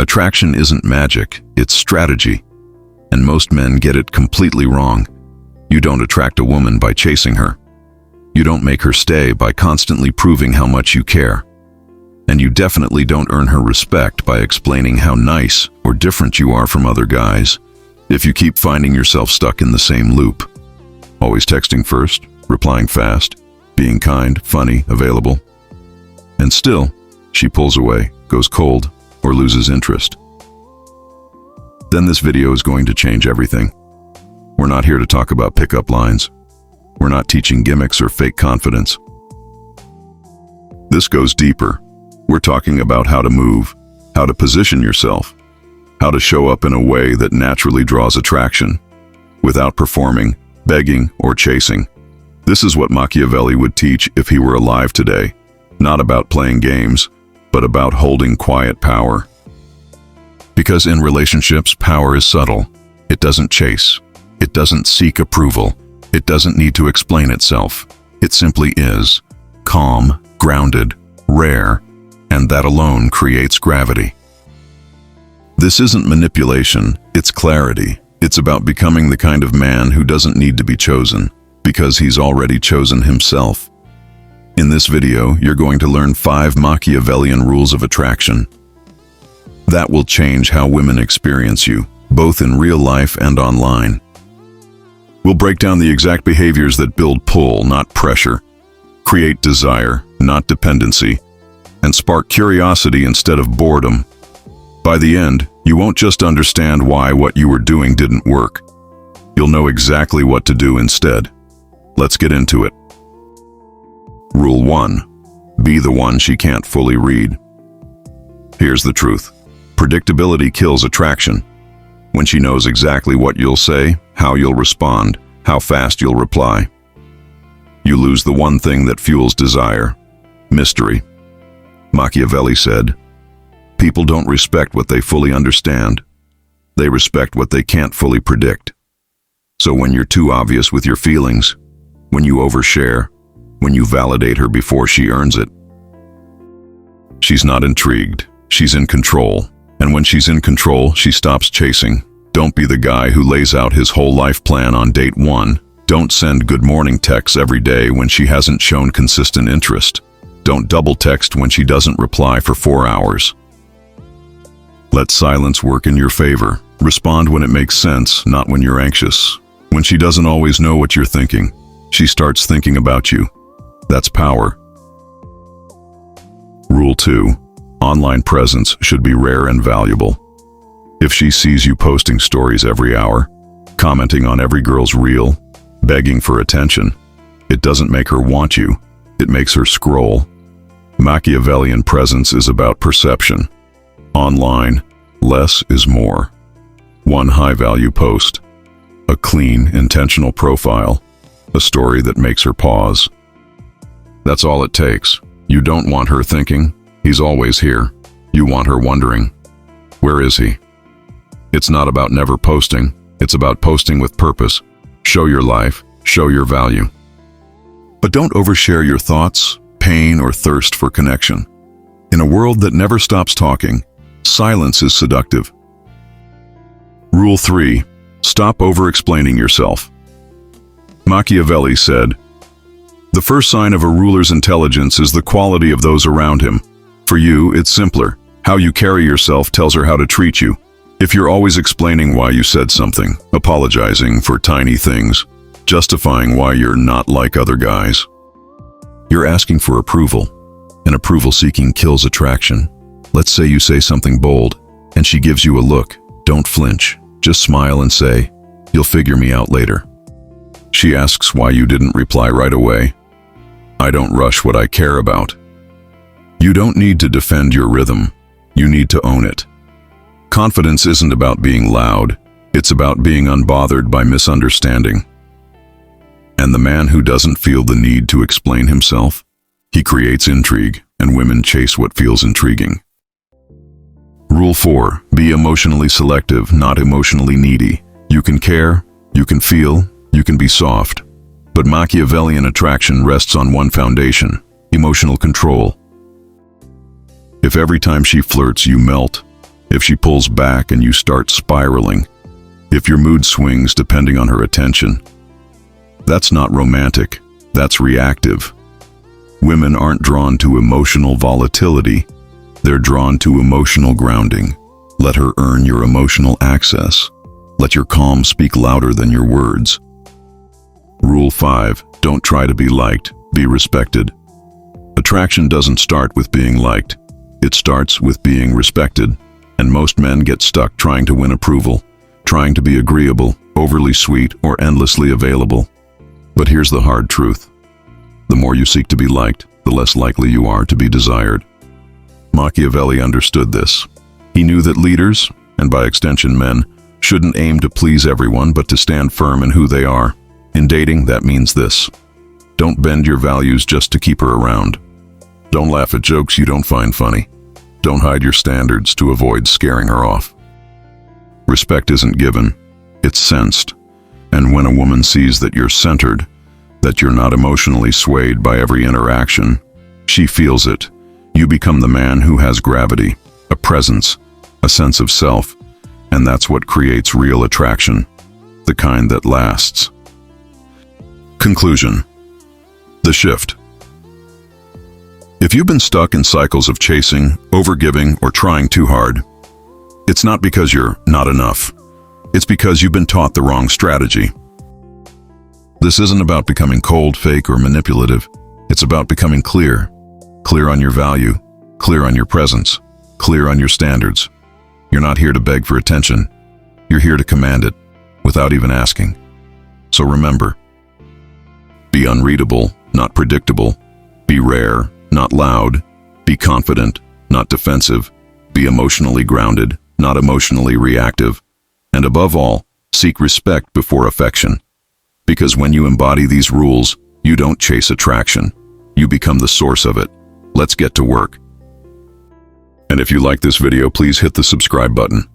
Attraction isn't magic, it's strategy. And most men get it completely wrong. You don't attract a woman by chasing her. You don't make her stay by constantly proving how much you care. And you definitely don't earn her respect by explaining how nice or different you are from other guys. If you keep finding yourself stuck in the same loop, always texting first, replying fast, being kind, funny, available, and still, she pulls away, goes cold, or loses interest, then this video is going to change everything. We're not here to talk about pickup lines. We're not teaching gimmicks or fake confidence. This goes deeper. We're talking about how to move, how to position yourself, how to show up in a way that naturally draws attraction, without performing, begging, or chasing. This is what Machiavelli would teach if he were alive today. Not about playing games, but about holding quiet power. Because in relationships, power is subtle. It doesn't chase. It doesn't seek approval. It doesn't need to explain itself. It simply is. Calm, grounded, rare, and that alone creates gravity. This isn't manipulation, it's clarity. It's about becoming the kind of man who doesn't need to be chosen, because he's already chosen himself. In this video, you're going to learn 5 Machiavellian rules of attraction. That will change how women experience you, both in real life and online. We'll break down the exact behaviors that build pull, not pressure, create desire, not dependency, and spark curiosity instead of boredom. By the end, you won't just understand why what you were doing didn't work. You'll know exactly what to do instead. Let's get into it. Rule 1. Be the one she can't fully read. Here's the truth. Predictability kills attraction. When she knows exactly what you'll say, how you'll respond, how fast you'll reply, you lose the one thing that fuels desire: mystery. Machiavelli said, "People don't respect what they fully understand. They respect what they can't fully predict." So when you're too obvious with your feelings, when you overshare, when you validate her before she earns it, she's not intrigued, she's in control. And when she's in control, she stops chasing. Don't be the guy who lays out his whole life plan on date 1. Don't send good morning texts every day when she hasn't shown consistent interest. Don't double text when she doesn't reply for 4 hours. Let silence work in your favor. Respond when it makes sense, not when you're anxious. When she doesn't always know what you're thinking, she starts thinking about you. That's power. Rule 2. Online presence should be rare and valuable. If she sees you posting stories every hour, commenting on every girl's reel, begging for attention, it doesn't make her want you, it makes her scroll. Machiavellian presence is about perception. Online, less is more. One high-value post, a clean, intentional profile, a story that makes her pause. That's all it takes. You don't want her thinking, "He's always here." You want her wondering, "Where is he?" It's not about never posting, it's about posting with purpose. Show your life, show your value. But don't overshare your thoughts, pain, or thirst for connection. In a world that never stops talking, silence is seductive. Rule 3. Stop over-explaining yourself. Machiavelli said, "The first sign of a ruler's intelligence is the quality of those around him." For you, it's simpler. How you carry yourself tells her how to treat you. If you're always explaining why you said something, apologizing for tiny things, justifying why you're not like other guys, you're asking for approval, and approval seeking kills attraction. Let's say you say something bold, and she gives you a look. Don't flinch. Just smile and say, "You'll figure me out later." She asks why you didn't reply right away. "I don't rush what I care about." You don't need to defend your rhythm. You need to own it. Confidence isn't about being loud. It's about being unbothered by misunderstanding. And the man who doesn't feel the need to explain himself, he creates intrigue, and women chase what feels intriguing. Rule 4. Be emotionally selective, not emotionally needy. You can care, you can feel, you can be soft. But Machiavellian attraction rests on one foundation: emotional control. If every time she flirts you melt, if she pulls back and you start spiraling, if your mood swings depending on her attention. That's not romantic, that's reactive. Women aren't drawn to emotional volatility, they're drawn to emotional grounding. Let her earn your emotional access. Let your calm speak louder than your words. Rule 5. Don't try to be liked, be respected. Attraction doesn't start with being liked. It starts with being respected. And most men get stuck trying to win approval, trying to be agreeable, overly sweet, or endlessly available. But here's the hard truth. The more you seek to be liked, the less likely you are to be desired. Machiavelli understood this. He knew that leaders, and by extension men, shouldn't aim to please everyone but to stand firm in who they are. In dating, that means this. Don't bend your values just to keep her around. Don't laugh at jokes you don't find funny. Don't hide your standards to avoid scaring her off. Respect isn't given, it's sensed. And when a woman sees that you're centered, that you're not emotionally swayed by every interaction, she feels it. You become the man who has gravity, a presence, a sense of self, and that's what creates real attraction, the kind that lasts. Conclusion. The shift. If you've been stuck in cycles of chasing, overgiving, or trying too hard, it's not because you're not enough. It's because you've been taught the wrong strategy. This isn't about becoming cold, fake, or manipulative. It's about becoming clear. Clear on your value, clear on your presence, clear on your standards. You're not here to beg for attention. You're here to command it, without even asking. So remember, be unreadable, not predictable. Be rare, not loud. Be confident, not defensive. Be emotionally grounded, not emotionally reactive. And above all, seek respect before affection. Because when you embody these rules, you don't chase attraction. You become the source of it. Let's get to work. And if you like this video, please hit the subscribe button.